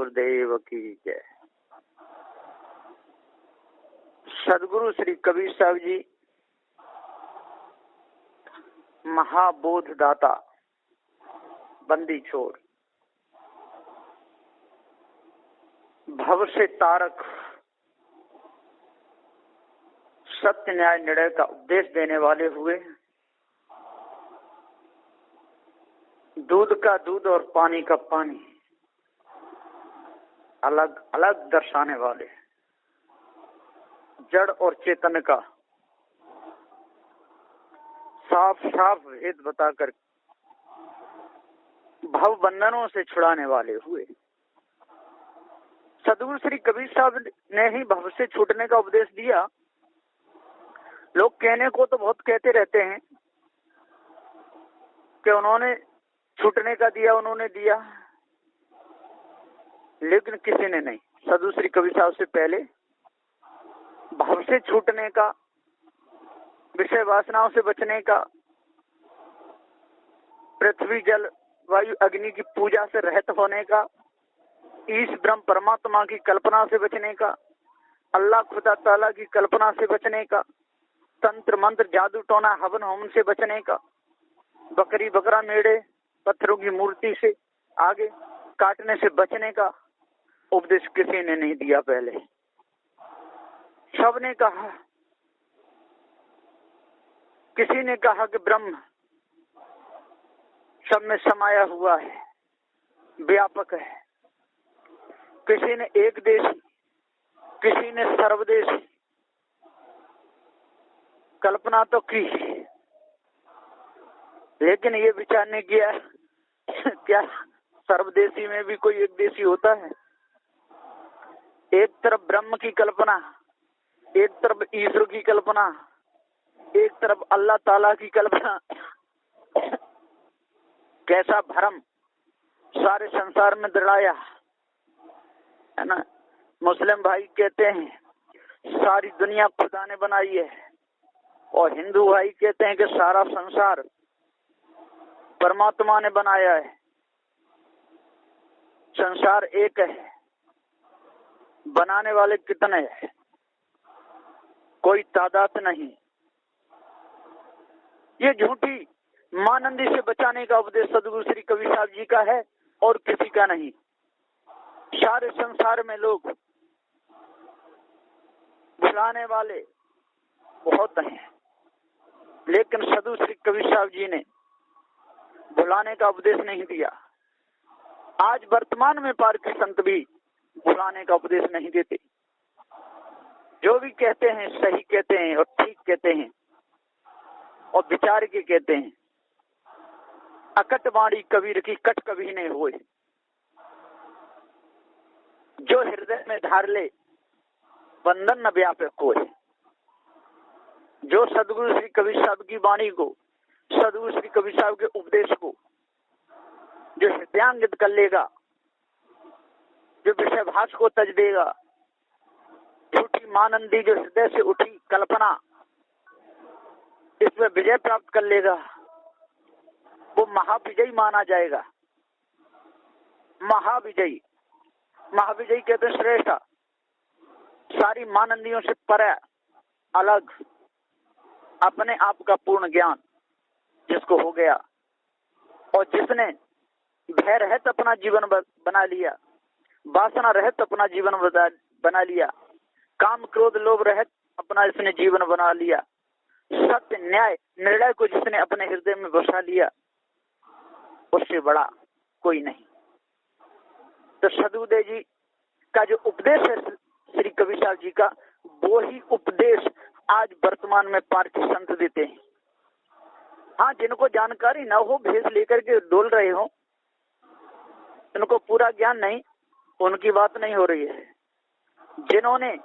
गुरुदेव की जय। सदगुरु श्री कबीर साहब जी महाबोधदाता, बंदी छोड़, भव से तारक, सत्य न्याय निर्णय का उपदेश देने वाले हुए, दूध का दूध और पानी का पानी अलग अलग दर्शाने वाले, जड़ और चेतन का साफ साफ भेद बताकर भव बंधनों से छुड़ाने वाले हुए सदगुरु श्री कबीर साहब ने ही भव से छूटने का उपदेश दिया। लोग कहने को तो बहुत कहते रहते हैं कि उन्होंने छूटने का दिया, उन्होंने दिया, लेकिन किसी ने नहीं। सदगुरु श्री कबीर साहब से पहले भव से छूटने का, विषय वासनाओं से बचने का, पृथ्वी जल वायु अग्नि की पूजा से रहित होने का, ईश ब्रह्म परमात्मा की कल्पना से बचने का, अल्लाह खुदा ताला की कल्पना से बचने का, तंत्र मंत्र जादू टोना हवन होम से बचने का, बकरी बकरा मेढ़े पत्थरों की मूर्ति से आगे काटने से बचने का उपदेश किसी ने नहीं दिया। पहले सबने कहा, किसी ने कहा कि ब्रह्म सब में समाया हुआ है, व्यापक है। किसी ने एक देशी, किसी ने सर्वदेशी कल्पना तो की, लेकिन ये विचार नहीं किया क्या सर्वदेशी में भी कोई एक देशी होता है। एक तरफ ब्रह्म की कल्पना, एक तरफ ईश्वर की कल्पना, एक तरफ अल्लाह ताला की कल्पना। कैसा भ्रम सारे संसार में दृढ़ाया है ना। मुस्लिम भाई कहते हैं सारी दुनिया खुदा ने बनाई है, और हिंदू भाई कहते हैं कि सारा संसार परमात्मा ने बनाया है। संसार एक है, बनाने वाले कितने हैं, कोई तादाद नहीं। ये झूठी मानंदी से बचाने का उपदेश सदगुरु श्री कबीर साहब जी का है और किसी का नहीं। सारे संसार में लोग भुलाने वाले बहुत हैं, लेकिन सदगुरु श्री कबीर साहब जी ने भुलाने का उपदेश नहीं दिया। आज वर्तमान में पारसी संत भी भुलाने का उपदेश नहीं देते। जो भी कहते हैं सही कहते हैं और ठीक कहते हैं और विचार के कहते हैं। अकट वाणी कबीर की कट कभी नहीं हुए, जो हृदय में धार ले बंधन न व्यापक कोई। जो सदगुरु श्री कबीर साहब की वाणी को, सदगुरु श्री कबीर साहब के उपदेश को जो हृदयांगित कर लेगा, जो विषय भाष को तज देगा, झूठी मानंदी जो हृदय से उठी कल्पना इसमें विजय प्राप्त कर लेगा, वो महाविजयी माना जाएगा। महाविजयी, महाविजयी कहते श्रेष्ठ, सारी मानंदियों से परे, अलग, अपने आप का पूर्ण ज्ञान जिसको हो गया, और जिसने भय रहित अपना जीवन बना लिया, वासना रहित अपना जीवन बना लिया, काम क्रोध लोभ रहित अपना इसने जीवन बना लिया, सत्य न्याय निर्णय को जिसने अपने हृदय में बसा लिया, उससे बड़ा कोई नहीं। तो सदगुरुदेव जी का जो उपदेश है श्री कबीर साहब जी का, वो ही उपदेश आज वर्तमान में पारसी संत देते हैं। हाँ, जिनको जानकारी न हो, भेष लेकर के डोल रहे हो, इनको पूरा ज्ञान नहीं, उनकी बात नहीं हो रही है। जिन्होंने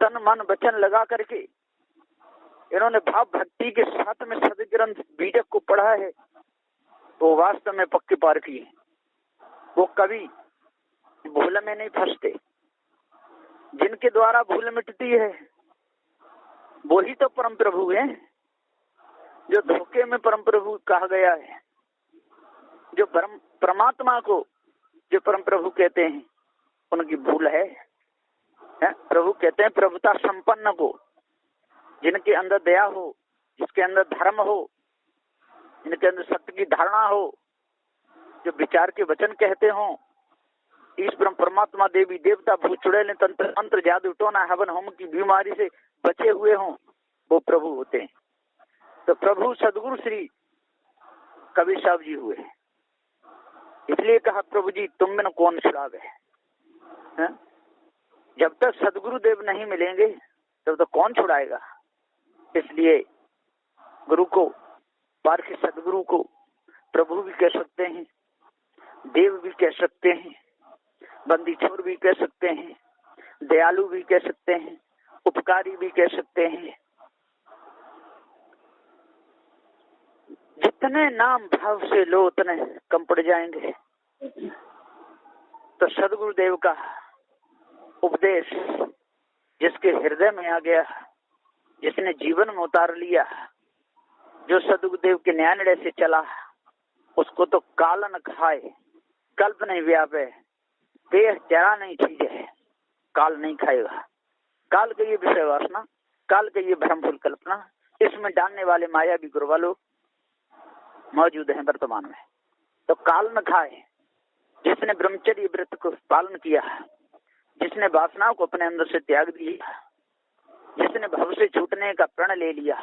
तन मन वचन लगा करके इन्होंने भाव भक्ति के साथ में सदग्रंथ बीजक को पढ़ा है, वो वास्तव में पक्के पारसी है। वो कभी भूल में नहीं फंसते। जिनके द्वारा भूल मिटती है वो ही तो परम प्रभु है। जो धोखे में परम प्रभु कहा गया है, जो परमात्मा को जो परम प्रभु कहते हैं, उनकी भूल है? प्रभु कहते हैं प्रभुता संपन्न को, जिनके अंदर दया हो, जिसके अंदर धर्म हो, जिनके अंदर सत्य की धारणा हो, जो विचार के वचन कहते हो, ईश्वर परमात्मा देवी देवता भूत चुड़ैल तंत्र मंत्र जादू टोना हवन होम की बीमारी से बचे हुए हों, वो प्रभु होते हैं। तो प्रभु सदगुरु श्री कबीर साहब जी हुए। इसलिए कहा प्रभु जी तुम में कौन छुड़ावे। जब तक सदगुरु देव नहीं मिलेंगे तब तक कौन छुड़ाएगा। इसलिए गुरु को, पारखी सदगुरु को प्रभु भी कह सकते हैं, देव भी कह सकते हैं, बंदी छोर भी कह सकते हैं, दयालु भी कह सकते हैं, उपकारी भी कह सकते हैं। जितने नाम भाव से लो उतने कम पड़ जाएंगे। तो सदगुरुदेव का उपदेश जिसके हृदय में आ गया, जिसने जीवन में उतार लिया, जो सदगुरुदेव के न्याय से चला, उसको तो काल न खाए, कल्प नहीं व्यापे, देह जरा नहीं चीज है, काल नहीं खाएगा। काल का ये विषय वासना, काल का ये भ्रमफुल कल्पना, इसमें डालने वाले माया भी गुरुवा लोग मौजूद हैं वर्तमान में। तो काल न खाए। जिसने ब्रह्मचर्य व्रत को पालन किया, जिसने वासनाओं को अपने अंदर से त्याग दिया, जिसने भव से छूटने का प्रण ले लिया,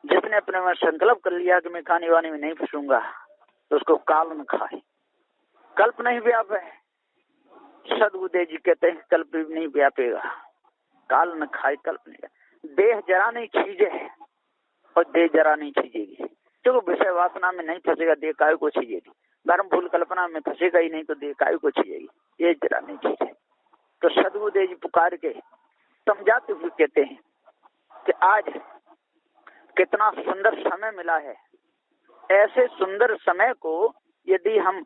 जिसने अपने में संकल्प कर लिया कि मैं खाने वाने में नहीं फंसूंगा, तो उसको काल न खाए, कल्प नहीं व्यापे। सदगुरुदेव जी कहते हैं कल्प भी नहीं व्यापेगा, काल न खाए, कल्प नहीं। देह जरा नहीं चीजे है और देह जरा नहीं चीजेगी। जो विषय वासना में नहीं फंसेगा देह काय को चीजेगी, धर्म भूल कल्पना में फंसेगा ही नहीं तो देह काय को चीजेगी, ये जरा नहीं चीज है। तो सदगुरुदेव जी पुकार के समझाते हुए कहते हैं कि आज कितना सुंदर समय मिला है। ऐसे सुंदर समय को यदि हम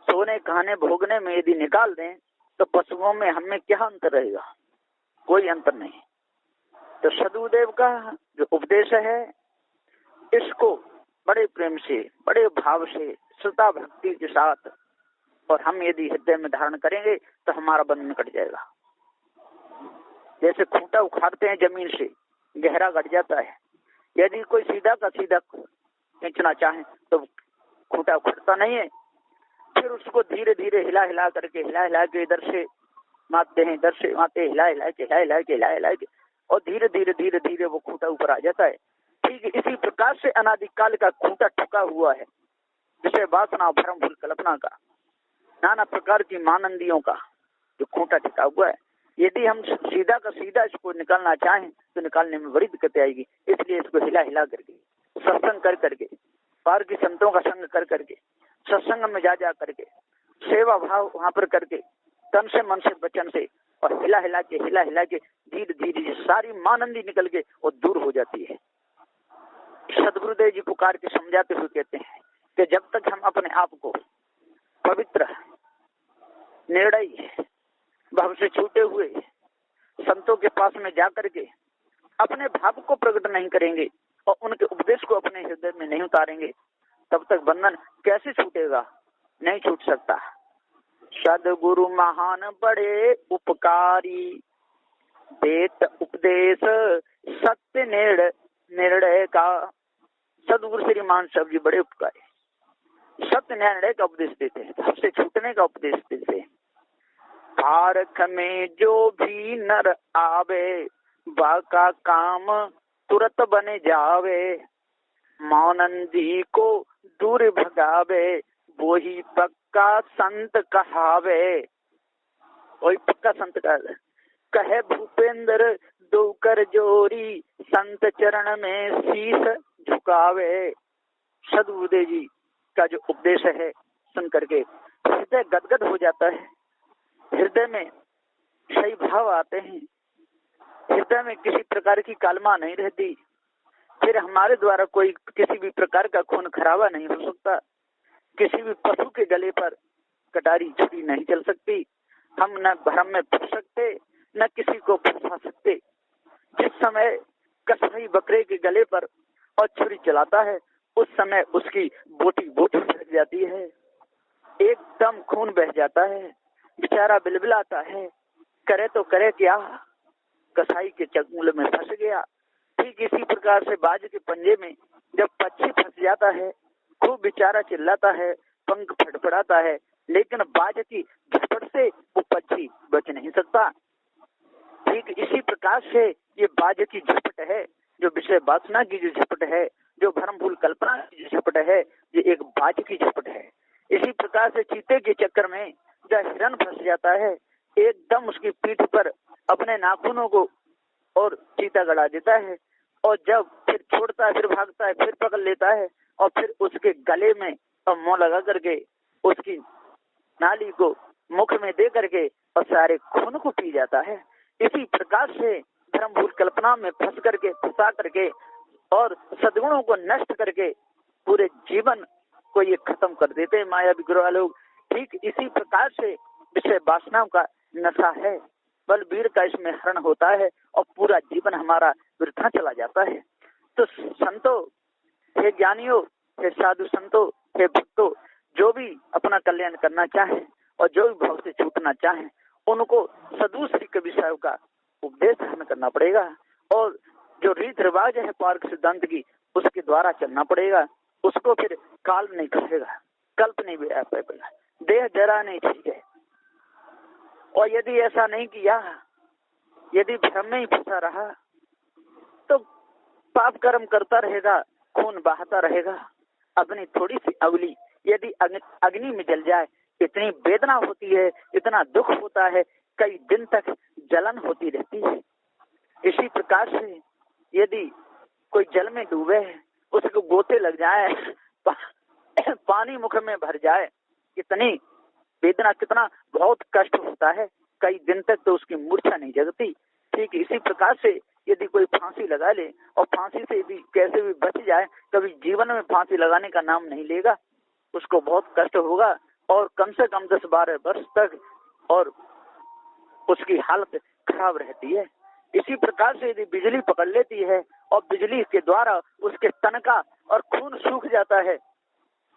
सोने खाने भोगने में यदि निकाल दें तो पशुओं में हमें क्या अंतर रहेगा, कोई अंतर नहीं। तो सदगुरुदेव का जो उपदेश है इसको बड़े प्रेम से, बड़े भाव से, श्रद्धा भक्ति के साथ और हम यदि हृदय में धारण करेंगे तो हमारा बंधन कट जाएगा। जैसे खूंटा उखाड़ते हैं जमीन से, गहरा कट जाता है। यदि कोई सीधा का सीधा खींचना चाहे तो खूंटा उखड़ता नहीं है, फिर उसको धीरे धीरे हिला हिला के इधर से मारते हैं, इधर से मारते, हिला के और धीरे धीरे वो खूंटा ऊपर आ जाता है। ठीक इसी प्रकार से अनादिकाल का खूंटा ठुका हुआ है, विषय वासना भ्रम भूल कल्पना का, नाना प्रकार की मानंदियों का जो खूंटा ठुका हुआ है। यदि हम सीधा का सीधा इसको निकालना चाहें तो निकालने में बड़ी दिक्कत आएगी। इसलिए इसको हिला हिला करके, सत्संग कर करके, पार की संतों का संग कर करके, सत्संग में जा करके, सेवा भाव वहां पर करके, तन से मन से वचन से, और हिला हिला के धीरे धीरे सारी मानंदी निकल के और दूर हो जाती है। सदगुरुदेव जी पुकार के समझाते हुए कहते हैं कि जब तक हम अपने आप को पवित्र, निर्णय, भाव से छूटे हुए संतों के पास में जाकर के अपने भाव को प्रकट नहीं करेंगे और उनके उपदेश को अपने हृदय में नहीं उतारेंगे, तब तक बंधन कैसे छूटेगा, नहीं छूट सकता। सदगुरु महान बड़े उपकारी, देत उपदेश सत्य निर्णय का। सदगुरु श्रीमान साहब जी बड़े उपकारी, सत्य निर्णय का उपदेश देते हैं, सबसे छूटने का उपदेश देते हैं। पारख में जो भी नर आवे, बाका काम तुरंत बने जावे, मानंदी को दूर भगावे, वो ही पक्का संत कहावे। वही पक्का संत कहे भूपेंद्र दो कर जोरी, संत चरण में शीश झुकावे। सदगुरुदेव जी का जो उपदेश है सुन करके हृदय गदगद हो जाता है, हृदय में सही भाव आते हैं, हृदय में किसी प्रकार की कालमा नहीं रहती। फिर हमारे द्वारा कोई किसी भी प्रकार का खून खराबा नहीं हो सकता, किसी भी पशु के गले पर कटारी छुरी नहीं चल सकती, हम न भ्रम में फंस सकते न किसी को फंसा सकते। जिस समय कसाई बकरे के गले पर और छुरी चलाता है उस समय उसकी बोटी बोटी फट जाती है, एकदम खून बह जाता है, बेचारा बिलबिलाता है, करे तो करे क्या, कसाई के चंगुल में फंस गया। ठीक इसी प्रकार से बाज के पंजे में जब पक्षी फंस जाता है, खूब बेचारा चिल्लाता है, पंख फड़फड़ाता है, लेकिन बाज की झपट से वो पक्षी बच नहीं सकता। ठीक इसी प्रकार से ये बाज की झपट है, जो विषय वासना की जो झपट है, जो भ्रम भूल कल्पना की जो झपट है, ये एक बाज की झपट है। इसी प्रकार से चीते के चक्कर में जब हिरन फंस जाता है, एकदम उसकी पीठ पर अपने नाखूनों को और चीता गड़ा देता है, और जब फिर छोड़ता है, फिर भागता है, फिर पकड़ लेता है, और फिर उसके गले में मुंह लगा करके उसकी नाली को मुख में दे करके और सारे खून को पी जाता है। इसी प्रकार से भ्रम भूल कल्पना में फंस करके, फंसा करके और सद्गुणों को नष्ट करके पूरे जीवन को ये खत्म कर देते हैं मायावी गुरु लोग। ठीक इसी प्रकार से विषय वासनाओं का नशा है, बलबीर का इसमें हरण होता है और पूरा जीवन हमारा वृथा चला जाता है। तो संतो, हे ज्ञानियों, हे साधु संतो, हे भक्तों, जो भी अपना कल्याण करना चाहे और जो भी भाव से छूटना चाहे, उनको सदूसरी के विषयों का उपदेश हमें करना पड़ेगा, और जो रीत रिवाज है पार्क सिद्धांत की, उसके द्वारा चलना पड़ेगा। उसको फिर काल नहीं कहेगा, कल्प नहीं पाएगा, देह जरा नहीं ठीक है। और यदि ऐसा नहीं किया, यदि भ्रम में ही फंसा रहा, तो पाप कर्म करता रहेगा, खून बहाता रहेगा। अपनी थोड़ी सी अगली यदि अग्नि में जल जाए, इतनी वेदना होती है, इतना दुख होता है, कई दिन तक जलन होती रहती है। इसी प्रकार से यदि कोई जल में डूबे, उसको गोते लग जाए, पानी मुख में भर जाए, इतनी वेदना, कितना बहुत कष्ट होता है, कई दिन तक तो उसकी मूर्छा नहीं जगती। ठीक इसी प्रकार से यदि कोई फांसी लगा ले और फांसी से भी कैसे भी बच जाए, कभी जीवन में फांसी लगाने का नाम नहीं लेगा, उसको बहुत कष्ट होगा, और कम से कम 10-12 वर्ष तक और उसकी हालत खराब रहती है। इसी प्रकार से यदि बिजली पकड़ लेती है और बिजली के द्वारा उसके तन का और खून सूख जाता है,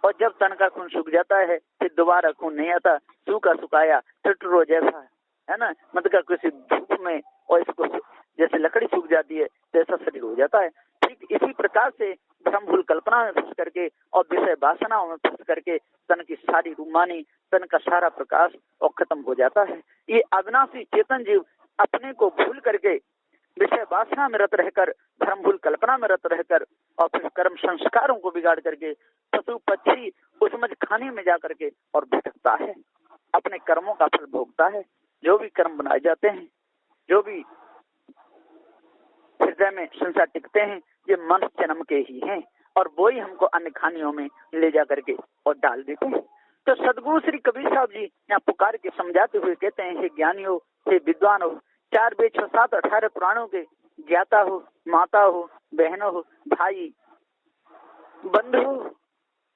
और जब तन का खून सूख जाता है फिर दोबारा खून नहीं आता, सूखा सुखाया टटरो जैसा है ना, मतलब किसी धूप में और इसको जैसे लकड़ी सूख जाती है जैसा शरीर हो जाता है। ठीक इसी प्रकार से भ्रम भूल कल्पना में फंस करके और विषय वासनाओं में फंस करके तन की सारी रूमानी, तन का सारा प्रकाश और खत्म हो जाता है। ये अविनाशी चेतन जीव अपने को भूल करके विषय वासना में रत रहकर, भ्रम भूल कल्पना में रत रहकर और फिर कर्म संस्कारों को बिगाड़ करके पशु पक्षी उसमें खाने में जा करके और भटकता है, अपने कर्मों का फल भोगता है। जो भी कर्म बनाए जाते हैं, जो भी हृदय में संसार टिकते हैं, ये मनुष्य जन्म के ही हैं, और वो ही हमको अन्य खानियों में ले जा करके और डाल देते हैं। तो सदगुरु श्री कबीर साहब जी यहाँ पुकार के समझाते हुए कहते हैं, हे ज्ञानी हो, हे विद्वान हो, 4 वेद 6 7 18 पुराणों के ज्ञाता हो, माता हो, बहनों हो, भाई बंधु हो,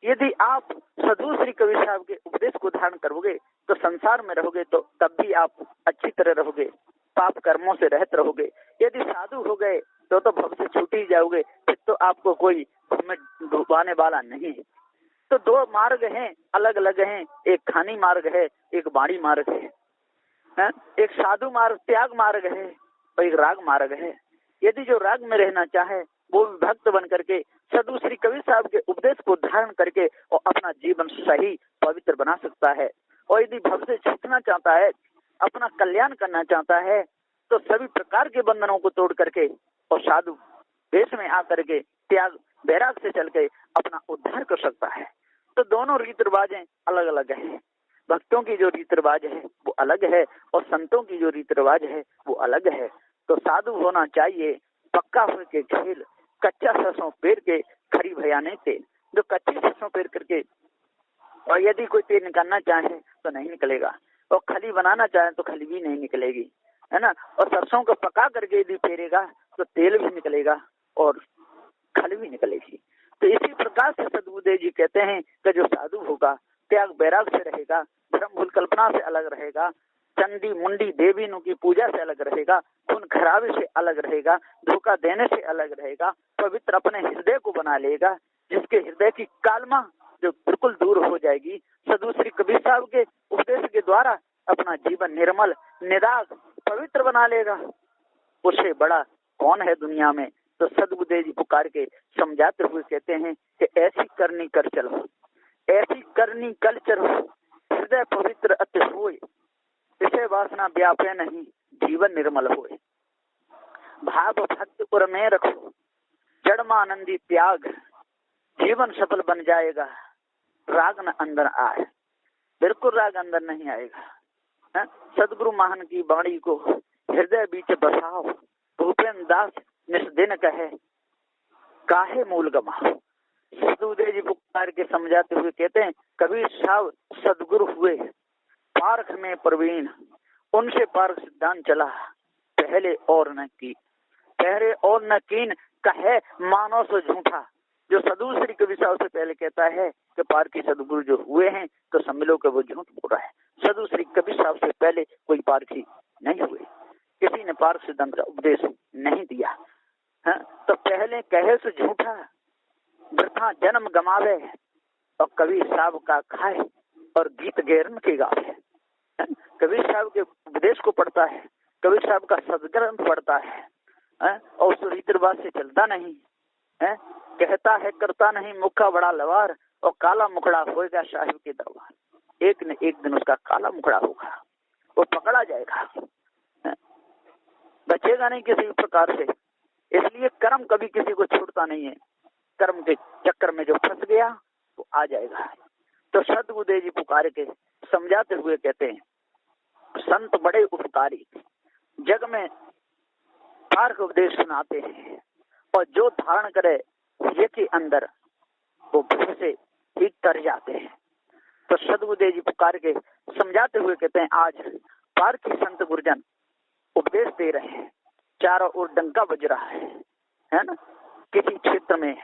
यदि आप सदगुरु श्री कबीर साहब के उपदेश को धारण करोगे तो संसार में रहोगे, तो तब भी आप अच्छी तरह रहोगे, पाप कर्मों से रहत रहोगे। यदि साधु हो गए तो भव से छूट ही जाओगे, फिर तो आपको कोई में डुबाने वाला नहीं है। तो 2 मार्ग हैं, अलग अलग हैं, एक खानी मार्ग है, एक बाणी मार्ग है, एक साधु मार्ग त्याग मार्ग है और एक राग मार्ग है। यदि जो राग में रहना चाहे वो भक्त बन करके सदगुरु श्री कबीर साहब के उपदेश को धारण करके और अपना जीवन सही पवित्र बना सकता है। और यदि भव से छूटना चाहता है, अपना कल्याण करना चाहता है, तो सभी प्रकार के बंधनों को तोड़ करके और साधु वेश में आकर के त्याग वैराग से चल के अपना उद्धार कर सकता है। तो दोनों रीत रिवाजें अलग अलग हैं। भक्तों की जो रीत रिवाज है वो अलग है और संतों की जो रीत रिवाज है वो अलग है। तो साधु होना चाहिए पक्का हो के खेल, कच्चा सरसों पेर के खरी भयाने तेल। जो कच्ची सरसों पेर करके और यदि कोई तेल निकालना चाहे तो नहीं निकलेगा, और खली बनाना चाहे तो खली भी नहीं निकलेगी, है ना। और सरसों को पका करके यदि फेरेगा तो तेल भी निकलेगा और खली भी निकलेगी। तो इसी प्रकार से सदगुरुदेव जी कहते हैं कि जो साधु होगा त्याग बैराग से रहेगा, भ्रम भूल कल्पना से अलग रहेगा, चंडी मुंडी देवी नु की पूजा से अलग रहेगा, खून खराबे से अलग रहेगा, धोखा देने से अलग रहेगा, पवित्र अपने हृदय को बना लेगा, जिसके हृदय की कालमा जो बिल्कुल दूर हो जाएगी। सदगुरु श्री कबीर साहब के उपदेश के द्वारा अपना जीवन निर्मल, निराग, पवित्र बना लेगा। उससे बड़ा कौन है दुनिया में। तो सद्गुरुदेव जी पुकार के समझाते हुए कहते हैं कि ऐसी करनी कर चलो, ऐसी करनी कल चलो, हृदय पवित्र अति होए, विषय वासना व्यापे नहीं, जीवन निर्मल होए। भाव भक्ति पुर में रखो, जड़मानंदी त्याग, जीवन सफल बन जाएगा। राग न अंदर आए, बिल्कुल राग अंदर नहीं आएगा। सदगुरु महान की वाणी को हृदय बीच बसाओ, भूपेन दास निस्दिन कहे, काहे मूल गमाओ। सदगुरुदेव जी पुकार के समझाते हुए कहते हैं, कबीर साहब सदगुरु हुए, पारख में प्रवीण, उनसे पारख सिद्धांत चला, पहले और न की, पहले और न कीन, कहे मानो सो झूठा। जो सदगुरु श्री कबीर साहब से पहले कहता है कि पारखी सदगुरु जो हुए हैं, तो समझ लो कि वो झूठ बोल रहा है। सदगुरु श्री कबीर साहब से पहले कोई पारखी नहीं हुए, किसी ने पारख सिद्धांत का उपदेश नहीं दिया। तो पहले कहे से झूठा, वृथा जन्म गमावे, और कबीर साहब का खाए और गीत गैरन के गावे। कबीर साहब के उपदेश को पढ़ता है, कबीर साहब का सदग्रंथ पढ़ता है, और उस रीति रिवाज से चलता नहीं है, कहता है करता नहीं, मुखा बड़ा लवार, और काला मुखड़ा होएगा साहिब के दरबार। एक न एक दिन उसका काला मुखड़ा होगा, वो पकड़ा जाएगा, बचेगा नहीं किसी प्रकार से। इसलिए कर्म कभी किसी को छूटता नहीं है, कर्म के चक्कर में जो फंस गया वो आ जाएगा। तो सद्गुरुदेव जी पुकार के समझाते हुए कहते हैं, संत बड़े उपकारी, जग में पारख उपदेश सुनाते हैं, और जो धारण करे ये के अंदर वो भूख से ही तर जाते हैं। तो सद्गुरुदेव जी पुकार के समझाते हुए कहते हैं, आज पारखी संत गुरुजन उपदेश दे रहे हैं, चारों ओर डंका बज रहा है ना। किसी क्षेत्र में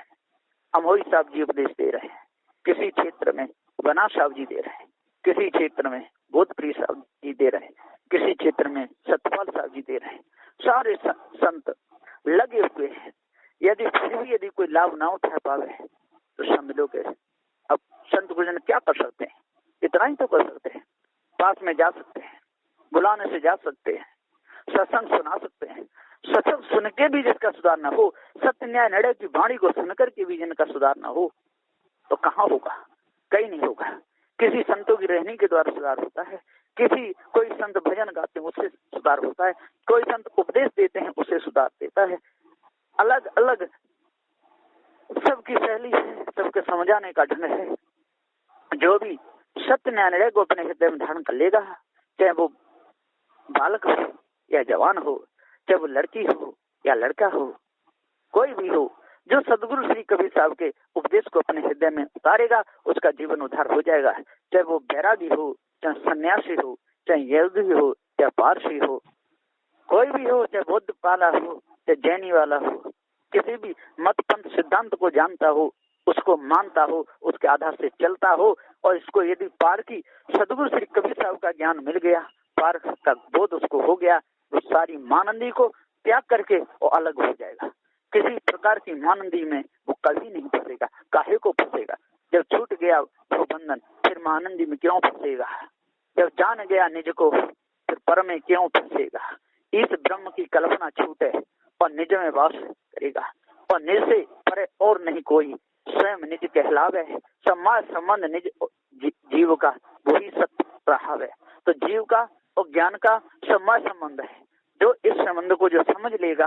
अमोई साहब जी उपदेश दे रहे हैं, किसी क्षेत्र में वना साहब जी दे रहे हैं, किसी क्षेत्र में बोधप्रिय साहब जी दे रहे हैं, किसी क्षेत्र में सतपाल साहब जी दे रहे हैं। सारे संत लगे हुए हैं। यदि फिर भी यदि कोई लाभ ना उठा पावे तो समझ लो कि अब संत गुरुजन क्या कर सकते हैं, इतना ही तो कर सकते हैं। पास में जा सकते हैं, बुलाने से जा सकते हैं, सत्संग सुना सकते हैं। सत्संग सुन के भी जिसका सुधार ना हो, सत्य न्याय निर्णय की वाणी को सुनकर के भी जिनका सुधार ना हो, तो कहाँ होगा, कहीं नहीं होगा। किसी संतों की रहनी के द्वारा सुधार होता है, किसी कोई संत भजन गाते हैं उससे सुधार होता है, कोई संत उपदेश देते हैं उससे सुधार देता है। अलग अलग सबकी शैली है, सबके समझाने का ढंग है। जो भी सत्य न्याय निर्णय को अपने हृदय में धारण कर लेगा, चाहे वो बालक हो या जवान हो, चाहे वो लड़की हो या लड़का हो, कोई भी हो, जो सदगुरु श्री कबीर साहब के उपदेश को अपने हृदय में उतारेगा उसका जीवन उद्धार हो जाएगा। चाहे वो बैरागी हो, चाहे सन्यासी हो, चाहे यहूदी हो, चाहे पारसी हो, कोई भी हो, चाहे बौद्ध वाला हो, चाहे जैनी वाला हो, किसी भी मत पंथ सिद्धांत को जानता हो, उसको मानता हो, उसके आधार से चलता हो, और इसको यदि पारखी सदगुरु श्री कबीर साहब का ज्ञान मिल गया, पारख का बोध उसको हो गया, वो सारी मानंदी को त्याग करके वो अलग हो जाएगा। किसी प्रकार की मानंदी में वो कभी नहीं फंसेगा। काहे को फंसेगा, जब छूट गया वो बंधन, फिर मानंदी में क्यों फंसेगा। जब जान गया निज को, फिर पर में क्यों फंसेगा। इस ब्रह्म की कल्पना छूटे और निज में वास करेगा, और निज से परे और नहीं कोई, स्वयं निज कहलावे, समाज संबंध निज जीव का वही सत्य रहावे। तो जीव का और ज्ञान का समाज संबंध है। जो इस संबंध को जो समझ लेगा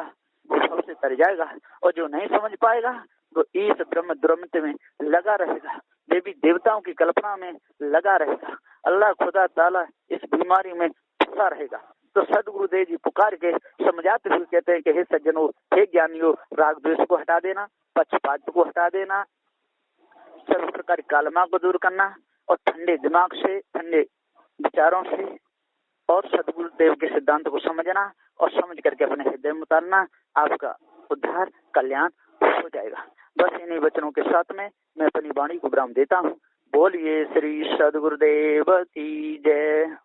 वो सबसे तर जाएगा, और जो नहीं समझ पाएगा वो इस ब्रह्म द्रम्य में लगा रहेगा, देवी देवताओं की कल्पना में लगा रहेगा, अल्लाह खुदा ताला इस बीमारी में फंसा रहेगा। तो सदगुरुदेव जी पुकार के समझाते हुए कहते हैं कि हे सज्जनों, हे ज्ञानियों, राग द्वेष को हटा देना, पक्षपात को हटा देना, सभी प्रकार कालमा को दूर करना, और ठंडे दिमाग से, ठंडे विचारों से और सदगुरुदेव के सिद्धांत को समझना, और समझ करके अपने हृदय में उतारना, आपका उद्धार कल्याण हो जाएगा। बस इन्हीं वचनों के साथ में मैं अपनी वाणी को विराम देता हूँ। बोलिए श्री सदगुरुदेव की जय।